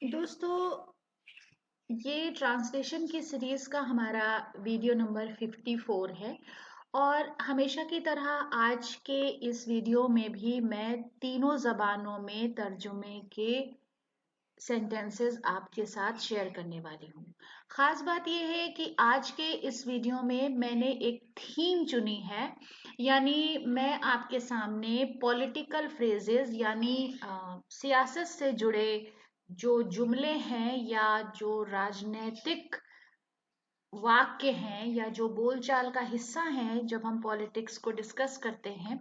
दोस्तों, ये ट्रांसलेशन की सीरीज का हमारा वीडियो नंबर 54 है। और हमेशा की तरह आज के इस वीडियो में भी मैं तीनों ज़बानों में तर्जुमे के सेंटेंसेस आपके साथ शेयर करने वाली हूँ। ख़ास बात यह है कि आज के इस वीडियो में मैंने एक थीम चुनी है, यानी मैं आपके सामने पॉलिटिकल फ्रेजेस यानी सियासत से जुड़े जो जुमले हैं या जो राजनैतिक वाक्य हैं या जो बोलचाल का हिस्सा है जब हम पॉलिटिक्स को डिस्कस करते हैं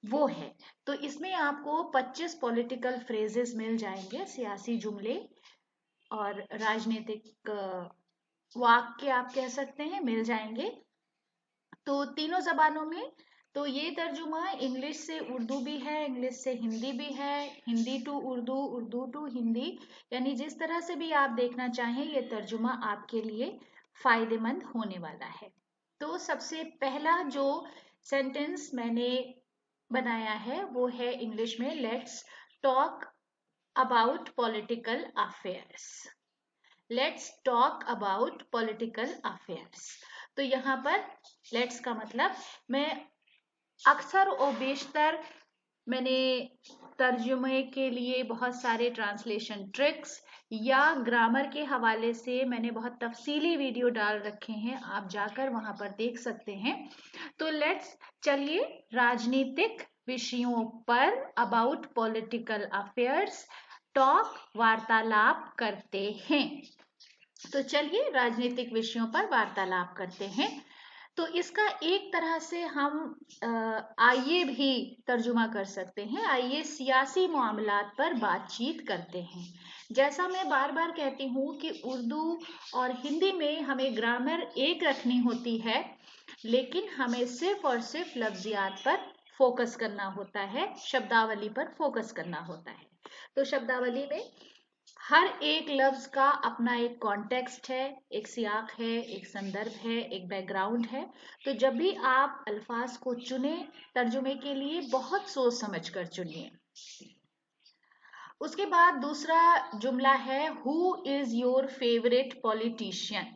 वो है। तो इसमें आपको 25 पॉलिटिकल फ्रेजेस मिल जाएंगे, सियासी जुमले और राजनीतिक वाक्य आप कह सकते हैं, मिल जाएंगे। तो तीनों जबानों में। तो ये तर्जुमा इंग्लिश से उर्दू भी है, इंग्लिश से हिंदी भी है, हिंदी टू उर्दू, उर्दू टू हिंदी, यानी जिस तरह से भी आप देखना चाहें ये तर्जुमा आपके लिए फायदेमंद होने वाला है। तो सबसे पहला जो सेंटेंस मैंने बनाया है वो है इंग्लिश में, let's talk about political affairs. Let's talk about political affairs. तो यहाँ पर लेट्स का मतलब, मैं अक्सर और बेशतर मैंने तर्जुमे के लिए बहुत सारे ट्रांसलेशन ट्रिक्स या ग्रामर के हवाले से मैंने बहुत तफसीली वीडियो डाल रखे हैं, आप जाकर वहां पर देख सकते हैं। तो लेट्स, चलिए राजनीतिक विषयों पर, अबाउट पॉलिटिकल अफेयर्स, टॉक वार्तालाप करते हैं। तो चलिए राजनीतिक विषयों पर वार्तालाप करते हैं। तो इसका एक तरह से हम आइए भी तर्जुमा कर सकते हैं, आइए सियासी मामलात पर बातचीत करते हैं। जैसा मैं बार बार कहती हूँ कि उर्दू और हिंदी में हमें ग्रामर एक रखनी होती है, लेकिन हमें सिर्फ और सिर्फ लफ्जियात पर फोकस करना होता है, शब्दावली पर फोकस करना होता है। तो शब्दावली में हर एक लफ्ज का अपना एक कॉन्टेक्स्ट है, एक सियाक है, एक संदर्भ है, एक बैकग्राउंड है। तो जब भी आप अल्फाज को चुने तर्जुमे के लिए, बहुत सोच समझ कर चुनिए। उसके बाद दूसरा जुमला है, who is your favourite politician.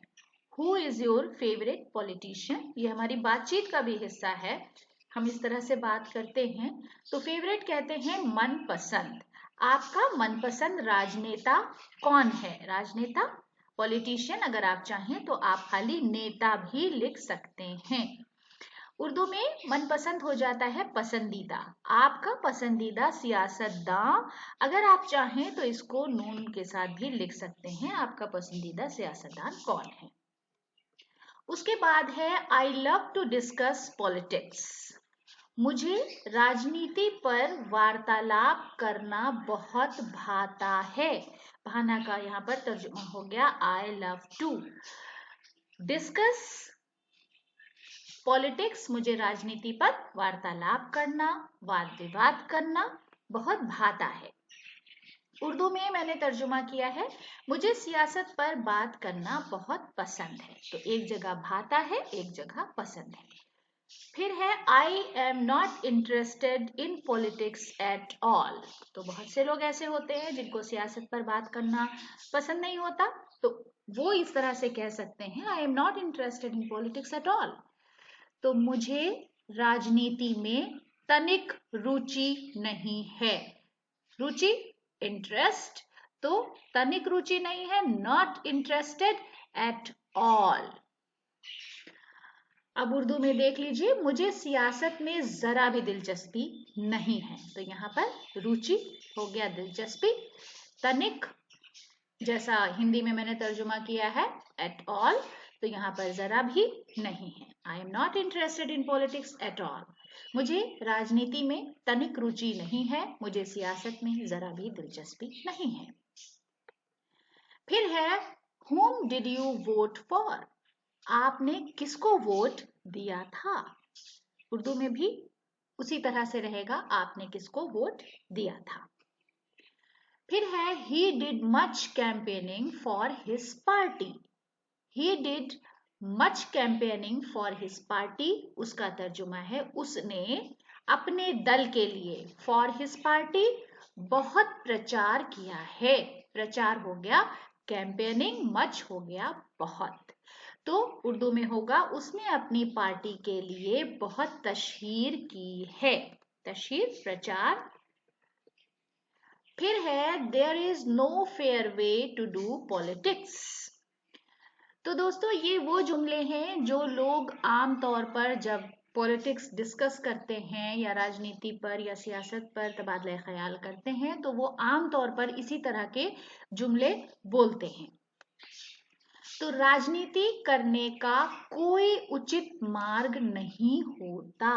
Who is your favourite politician, ये हमारी बातचीत का भी हिस्सा है, हम इस तरह से बात करते हैं। तो फेवरेट कहते हैं मनपसंद। आपका मनपसंद राजनेता कौन है? राजनेता, पॉलिटिशियन अगर आप चाहें तो आप खाली नेता भी लिख सकते हैं। उर्दू में मनपसंद हो जाता है पसंदीदा। आपका पसंदीदा सियासतदां, अगर आप चाहें तो इसको नून के साथ भी लिख सकते हैं, आपका पसंदीदा सियासतदान कौन है। उसके बाद है, I love to discuss politics. मुझे राजनीति पर वार्तालाप करना बहुत भाता है। भाना का यहाँ पर तर्जुमा हो गया I love to. Discuss politics, मुझे राजनीति पर वार्तालाप करना, वाद विवाद करना बहुत भाता है। उर्दू में मैंने तर्जुमा किया है, मुझे सियासत पर बात करना बहुत पसंद है। तो एक जगह भाता है, एक जगह पसंद है। फिर है, I am not interested in politics at all. तो बहुत से लोग ऐसे होते हैं जिनको सियासत पर बात करना पसंद नहीं होता, तो वो इस तरह से कह सकते हैं, I am not interested in politics at all. तो मुझे राजनीति में तनिक रुचि नहीं है। रुचि, इंटरेस्ट, तो तनिक रुचि नहीं है, नॉट इंटरेस्टेड एट ऑल। अब उर्दू में देख लीजिए, मुझे सियासत में जरा भी दिलचस्पी नहीं है। तो यहाँ पर रुचि हो गया दिलचस्पी, तनिक जैसा हिंदी में मैंने तर्जुमा किया है एट ऑल, तो यहाँ पर जरा भी नहीं है। I am not interested in politics at all, मुझे राजनीति में तनिक रुचि नहीं है, मुझे सियासत में जरा भी दिलचस्पी नहीं है। फिर है, whom did you vote for? आपने किसको वोट दिया था? उर्दू में भी उसी तरह से रहेगा, आपने किसको वोट दिया था। फिर है, he did much campaigning for his party. He did much campaigning for his party, उसका तर्जुमा है उसने अपने दल के लिए, for his party बहुत प्रचार किया है। प्रचार हो गया कैंपेनिंग, मच हो गया बहुत। तो उर्दू में होगा उसने अपनी पार्टी के लिए बहुत तशहीर की है। तशहीर, प्रचार। फिर है there is no fair way to do politics. तो दोस्तों ये वो जुमले हैं जो लोग आम तौर पर जब पॉलिटिक्स डिस्कस करते हैं या राजनीति पर या सियासत पर तबादला ख्याल करते हैं तो वो आम तौर पर इसी तरह के जुमले बोलते हैं। तो राजनीति करने का कोई उचित मार्ग नहीं होता।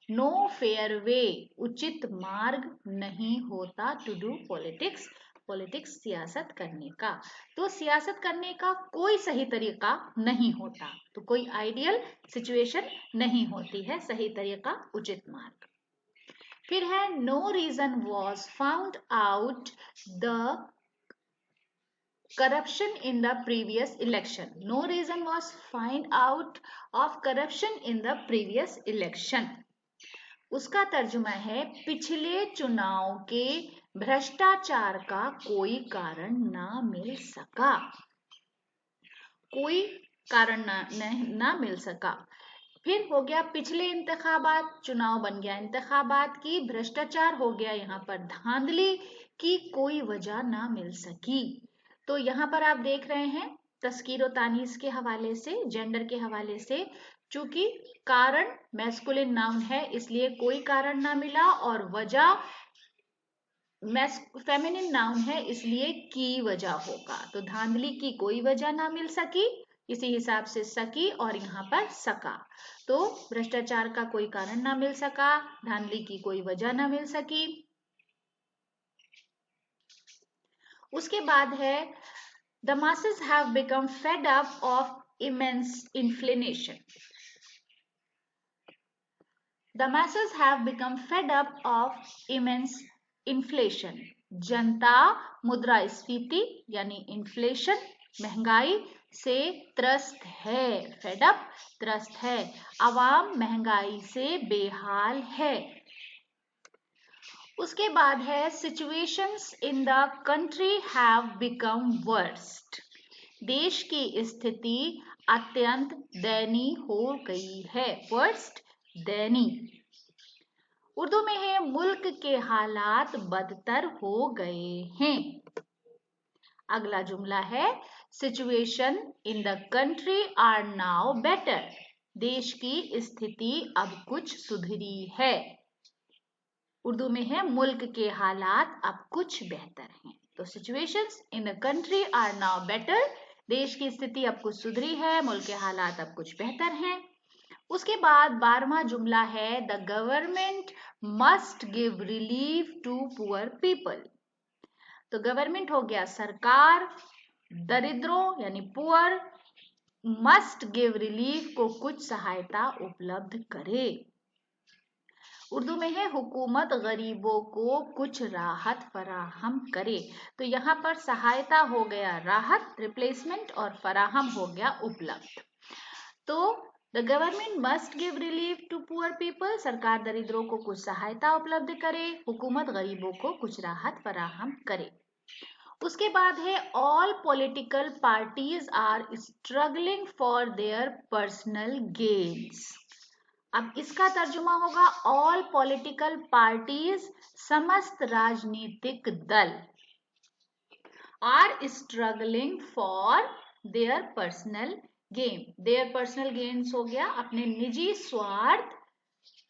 नो फेयर वे, उचित मार्ग नहीं होता टू डू पॉलिटिक्स। पॉलिटिक्स, सियासत करने का। तो सियासत करने का कोई सही तरीका नहीं होता, तो कोई आइडियल सिचुएशन नहीं होती है, सही तरीका, उचित मार्ग। फिर है no reason was found out the corruption in the previous election. No reason was find out of corruption in the previous election. उसका तर्जुमा है पिछले चुनाव के भ्रष्टाचार का कोई कारण ना मिल सका। कोई कारण ना मिल सका। फिर हो गया पिछले इंतखाबात, चुनाव बन गया इंतखाबात की, भ्रष्टाचार हो गया यहाँ पर धांधली की कोई वजह ना मिल सकी। तो यहाँ पर आप देख रहे हैं तस्कीर व तानीस के हवाले से, जेंडर के हवाले से, चूंकि कारण मैस्कुलिन नाउन है इसलिए कोई कारण ना मिला, और वजह फेमिनिन नाउन है इसलिए की वजह होगा। तो धांधली की कोई वजह ना मिल सकी, इसी हिसाब से सकी, और यहाँ पर सका। तो भ्रष्टाचार का कोई कारण ना मिल सका, धांधली की कोई वजह ना मिल सकी। उसके बाद है the masses have become fed up of immense inflation. The masses have become fed up of immense inflation. जनता मुद्रास्फीति यानी इन्फ्लेशन, महंगाई से त्रस्त है। फेडअप, त्रस्त है। आवाम महंगाई से बेहाल है। उसके बाद है situations in the country have become worst. देश की स्थिति अत्यंत दयनीय हो गई है। वर्स्ट, दयनीय। उर्दू में है मुल्क के हालात बदतर हो गए हैं। अगला जुमला है situation in the country are now better. देश की स्थिति अब कुछ सुधरी है। उर्दू में है मुल्क के हालात अब कुछ बेहतर हैं। तो situations in the country are now better, देश की स्थिति अब कुछ सुधरी है, मुल्क के हालात अब कुछ बेहतर हैं। उसके बाद 12वां जुमला है the government must give relief to poor people. तो गवर्नमेंट हो गया सरकार, दरिद्रों यानी पुअर, मस्ट गिव रिलीफ को कुछ सहायता उपलब्ध करे। उर्दू में है हुकूमत गरीबों को कुछ राहत फराहम करे। तो यहाँ पर सहायता हो गया राहत, रिप्लेसमेंट, और फराहम हो गया उपलब्ध। तो the government must give relief to poor people, सरकार दरिद्रों को कुछ सहायता उपलब्ध करे, हुकूमत गरीबों को कुछ राहत फराहम करे। उसके बाद है all political parties are struggling for their personal gains. अब इसका तर्जुमा होगा ऑल पॉलिटिकल पार्टीज, समस्त राजनीतिक दल, are struggling for their personal gain. Their personal gains हो गया अपने निजी स्वार्थ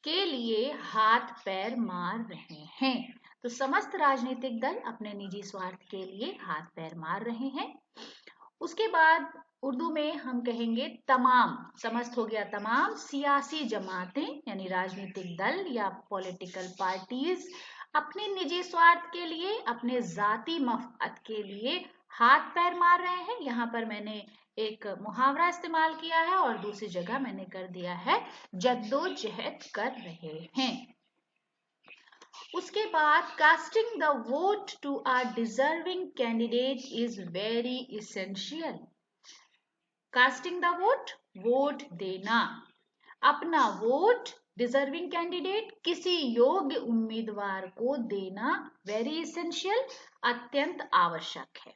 के लिए हाथ पैर मार रहे हैं। तो समस्त राजनीतिक दल अपने निजी स्वार्थ के लिए हाथ पैर मार रहे हैं। उसके बाद उर्दू में हम कहेंगे तमाम, समस्त हो गया तमाम, सियासी जमातें यानी राजनीतिक दल या पॉलिटिकल पार्टीज अपने निजी स्वार्थ के लिए, अपने जाती मफअत के लिए हाथ पैर मार रहे हैं। यहाँ पर मैंने एक मुहावरा इस्तेमाल किया है और दूसरी जगह मैंने कर दिया है जद्दोजहद कर रहे हैं। उसके बाद casting the vote to a deserving candidate is very essential. Casting the vote, vote देना, अपना वोट डिजर्विंग कैंडिडेट, किसी योग्य उम्मीदवार को देना, वेरी इसेंशियल, अत्यंत आवश्यक है।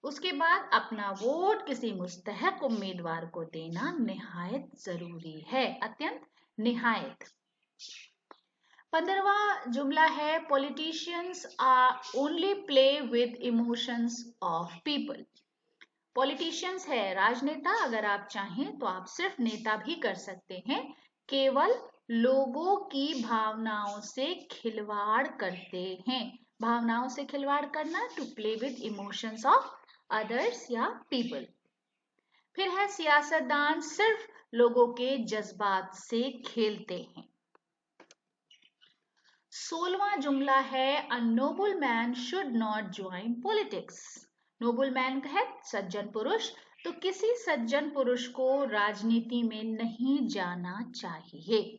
उसके बाद अपना वोट किसी मुस्तहक उम्मीदवार को देना निहायत जरूरी है, अत्यंत निहायत। 15वां जुमला है politicians are only play with emotions of people. Politicians है राजनेता, अगर आप चाहें तो आप सिर्फ नेता भी कर सकते हैं, केवल लोगों की भावनाओं से खिलवाड़ करते हैं। भावनाओं से खिलवाड़ करना, to play with emotions of others या पीपल। फिर है सियासतदान सिर्फ लोगों के जज्बात से खेलते हैं। 16वां जुमला है अ noble man should not join politics. Noble man है सज्जन पुरुष, तो किसी सज्जन पुरुष को राजनीति में नहीं जाना चाहिए।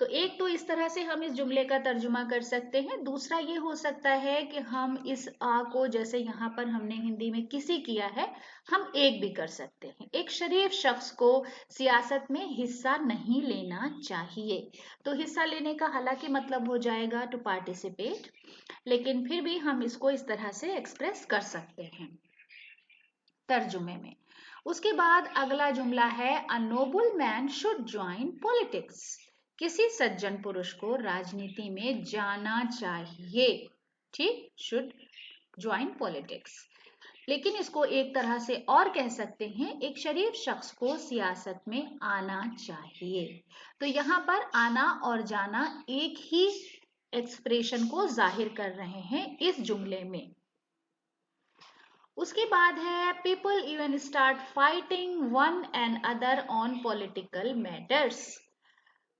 तो एक तो इस तरह से हम इस जुमले का तर्जुमा कर सकते हैं। दूसरा ये हो सकता है कि हम इस आ को, जैसे यहाँ पर हमने हिंदी में किसी किया है, हम एक भी कर सकते हैं। एक शरीफ शख्स को सियासत में हिस्सा नहीं लेना चाहिए। तो हिस्सा लेने का हालांकि मतलब हो जाएगा टू पार्टिसिपेट, लेकिन फिर भी हम इसको इस तरह से एक्सप्रेस कर सकते हैं तर्जुमे में। उसके बाद अगला जुमला है अ noble man should join politics. किसी सज्जन पुरुष को राजनीति में जाना चाहिए। ठीक, शुड ज्वाइन पॉलिटिक्स। लेकिन इसको एक तरह से और कह सकते हैं, एक शरीफ शख्स को सियासत में आना चाहिए। तो यहाँ पर आना और जाना एक ही एक्सप्रेशन को जाहिर कर रहे हैं इस जुमले में। उसके बाद है people even start fighting one and other on political matters.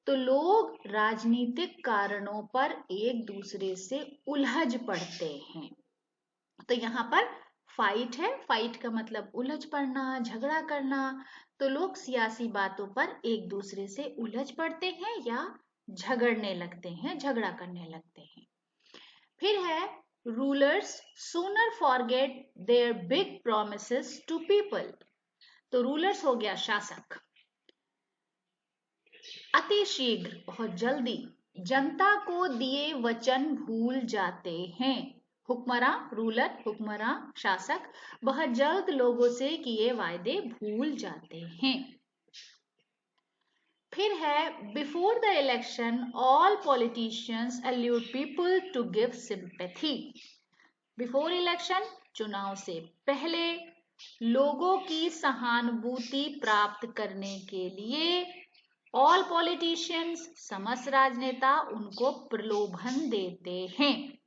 तो लोग राजनीतिक कारणों पर एक दूसरे से उलझ पड़ते हैं। तो यहाँ पर फाइट है, फाइट का मतलब उलझ पड़ना, झगड़ा करना। तो लोग सियासी बातों पर एक दूसरे से उलझ पड़ते हैं या झगड़ने लगते हैं, झगड़ा करने लगते हैं। फिर है rulers sooner forget their big promises to people. तो रूलर्स हो गया शासक, अति शीघ्र, बहुत जल्दी जनता को दिए वचन भूल जाते हैं। हुक्मरां, रूलर, हुक्मरां, शासक बहुत जल्द लोगों से किए वायदे भूल जाते हैं। फिर है before the election all politicians allude people to give sympathy. Before election, चुनाव से पहले, लोगों की सहानुभूति प्राप्त करने के लिए ऑल पॉलिटिशियंस, समस्त राजनेता, उनको प्रलोभन देते हैं।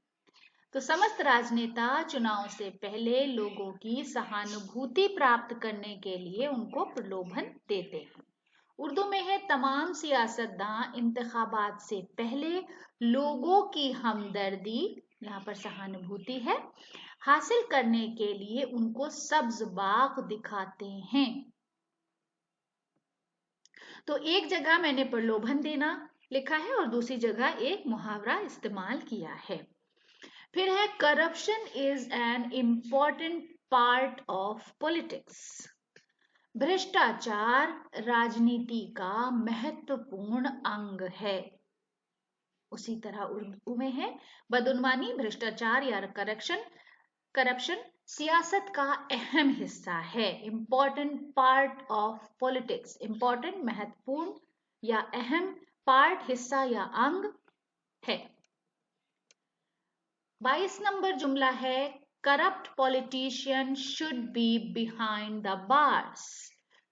तो समस्त राजनेता चुनाव से पहले लोगों की सहानुभूति प्राप्त करने के लिए उनको प्रलोभन देते हैं। उर्दू में है तमाम सियासतदान इंतखाबात से पहले लोगों की हमदर्दी, यहाँ पर सहानुभूति है, हासिल करने के लिए उनको सब्ज बाग दिखाते हैं। तो एक जगह मैंने प्रलोभन देना लिखा है और दूसरी जगह एक मुहावरा इस्तेमाल किया है। फिर है corruption is an important part of politics. भ्रष्टाचार राजनीति का महत्वपूर्ण अंग है। उसी तरह उर्दू में है बदउनवानी, भ्रष्टाचार या करप्शन सियासत का अहम हिस्सा है। Important part of politics, important महत्वपूर्ण या अहम, पार्ट हिस्सा या अंग है। 22 नंबर जुमला है corrupt politician should be behind the bars.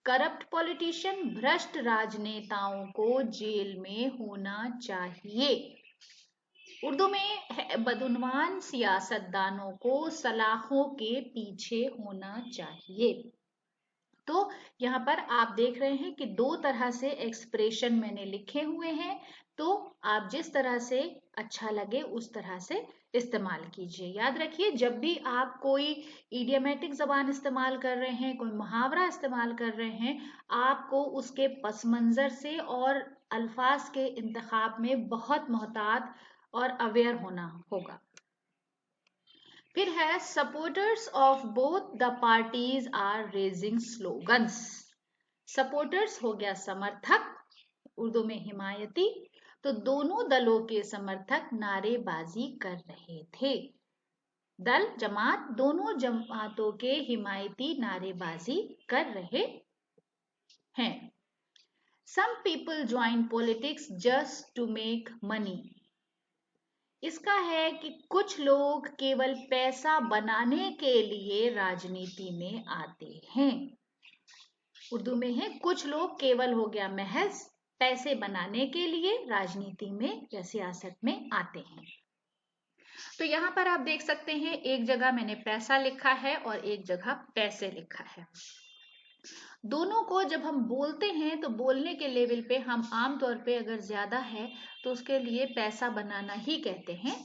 Corrupt politician, भ्रष्ट राजनेताओं को जेल में होना चाहिए। उर्दू में है बदउनवान सियासतदानों को सलाखों के पीछे होना चाहिए। तो यहाँ पर आप देख रहे हैं कि दो तरह से एक्सप्रेशन मैंने लिखे हुए हैं, तो आप जिस तरह से अच्छा लगे उस तरह से इस्तेमाल कीजिए। याद रखिए, जब भी आप कोई इडियमेटिक जबान इस्तेमाल कर रहे हैं, कोई मुहावरा इस्तेमाल कर रहे हैं, आपको उसके पस मंजर से और अल्फाज के इंतखाब में बहुत मोहतात और अवेयर होना होगा। फिर है supporters of both the parties are raising slogans. Supporters हो गया समर्थक, उर्दू में हिमायती। तो दोनों दलों के समर्थक नारेबाजी कर रहे थे। दल जमात दोनों जमातों के हिमायती नारेबाजी कर रहे हैं। Some people join politics just to make money. इसका है कि कुछ लोग केवल पैसा बनाने के लिए राजनीति में आते हैं। उर्दू में है कुछ लोग केवल हो गया महज पैसे बनाने के लिए राजनीति में या सियासत में आते हैं। तो यहाँ पर आप देख सकते हैं एक जगह मैंने पैसा लिखा है और एक जगह पैसे लिखा है। दोनों को जब हम बोलते हैं तो बोलने के लेवल पे हम आमतौर पे अगर ज्यादा है तो उसके लिए पैसा बनाना ही कहते हैं,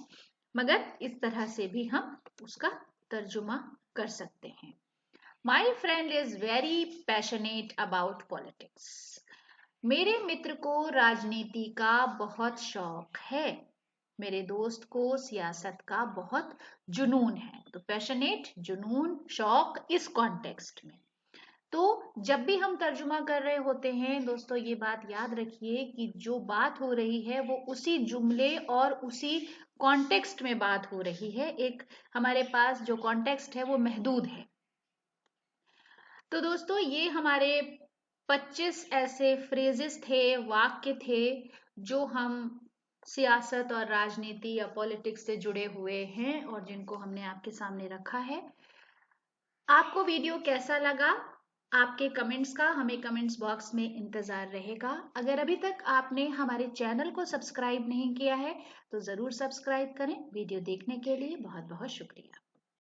मगर इस तरह से भी हम उसका तर्जुमा कर सकते हैं। My friend is very passionate about politics. मेरे मित्र को राजनीति का बहुत शौक है। मेरे दोस्त को सियासत का बहुत जुनून है। तो पैशनेट, जुनून, शौक इस कॉन्टेक्स्ट में। तो जब भी हम तर्जुमा कर रहे होते हैं दोस्तों, ये बात याद रखिए कि जो बात हो रही है वो उसी जुमले और उसी कॉन्टेक्स्ट में बात हो रही है। एक हमारे पास जो कॉन्टेक्स्ट है वो महदूद है। तो दोस्तों ये हमारे 25 ऐसे फ्रेजेस थे, वाक्य थे जो हम सियासत और राजनीति या पॉलिटिक्स से जुड़े हुए हैं और जिनको हमने आपके सामने रखा है। आपको वीडियो कैसा लगा? आपके कमेंट्स का हमें कमेंट्स बॉक्स में इंतजार रहेगा। अगर अभी तक आपने हमारे चैनल को सब्सक्राइब नहीं किया है तो ज़रूर सब्सक्राइब करें। वीडियो देखने के लिए बहुत बहुत शुक्रिया।